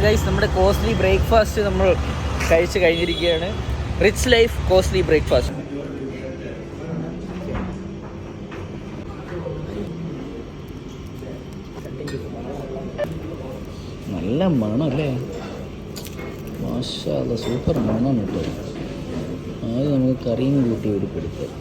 Guys നമ്മുടെ costly breakfast നമ്മൾ കഴിച്ച് കഴിഞ്ഞിരിക്കുകയാണ്. Rich life costly breakfast. നല്ല മണം അല്ലേ, മാഷാ അല്ലാ, സൂപ്പർ മണമാണ് കേട്ടോ. ആദ്യം നമുക്ക് കറിയും കൂട്ടി ഒരു പിടുത്തം.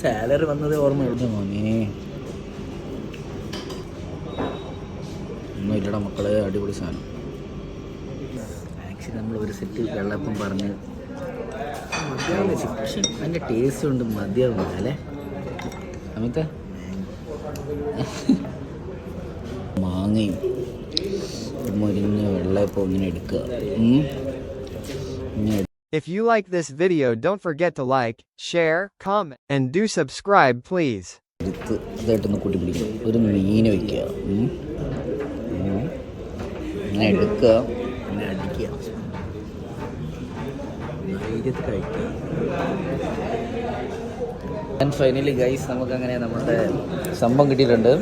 സാലറി വന്നത് ഓർമ്മയുണ്ട് മോനെ. ഒന്നും ഇല്ലടാ മക്കളെ, അടിപൊളി സാധനം. ആക്ച്വലി നമ്മൾ ഒരു സെറ്റ് വെള്ളപ്പം പറഞ്ഞ് പക്ഷെ അതിൻ്റെ ടേസ്റ്റ് കൊണ്ട് മതിയാവുന്നില്ല അല്ലേ അമിത? മാങ്ങയും മുരിഞ്ഞ വെള്ളയപ്പം ഇങ്ങനെ എടുക്കുക. If you like this video, don't forget to like, share, comment, and do subscribe, please. ഇതായിട്ടൊന്ന് കൂട്ടി പിടിക്കുക. ഒരു മീൻ വയ്ക്കുക, ഇങ്ങനെ എടുക്കുക, ഇങ്ങനെ അടിക്കുക, ധൈര്യത്തിൽ കഴിക്കുക. ആൻഡ് ഫൈനലി ഗൈസ് നമുക്കങ്ങനെ നമ്മുടെ സംഭവം കിട്ടിയിട്ടുണ്ട്.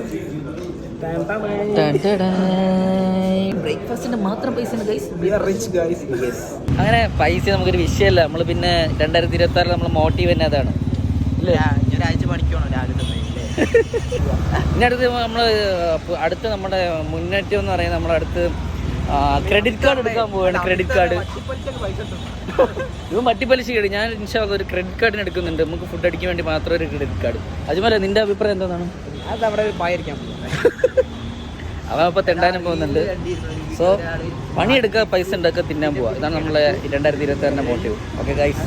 ബ്രേക്ക്ഫാസ്റ്റിന്റെ മാത്രം പൈസ അങ്ങനെ പൈസ നമുക്കൊരു വിഷയമല്ല. നമ്മൾ പിന്നെ 2026 നമ്മൾ മോട്ടീവ് തന്നെ അതാണ്. ഇനി അടുത്ത് അടുത്ത് നമ്മുടെ മുന്നേറ്റം എന്ന് പറയുന്നത് നമ്മളടുത്ത് ക്രെഡിറ്റ് കാർഡ് എടുക്കാൻ പോവുകയാണ്. ക്രെഡിറ്റ് കാർഡ് ഇത് മട്ടിപ്പലിശ കേട്. ഞാൻ ഇൻഷാല്ലാ ഒരു ക്രെഡിറ്റ് കാർഡിന് എടുക്കുന്നുണ്ട്. നമുക്ക് ഫുഡ് അടിക്കാൻ വേണ്ടി മാത്രം ഒരു ക്രെഡിറ്റ് കാർഡ്. അജ്മല, നിന്റെ അഭിപ്രായം എന്താണ്? അവൻ ഇപ്പോൾ തെണ്ടാനും പോകുന്നുണ്ട്. സോ പണിയെടുക്കുക, പൈസ ഉണ്ടാക്കുക, തിന്നാൻ പോവുക. ഇതാണ് നമ്മളെ 2026 മോട്ടീവ്. Okay guys.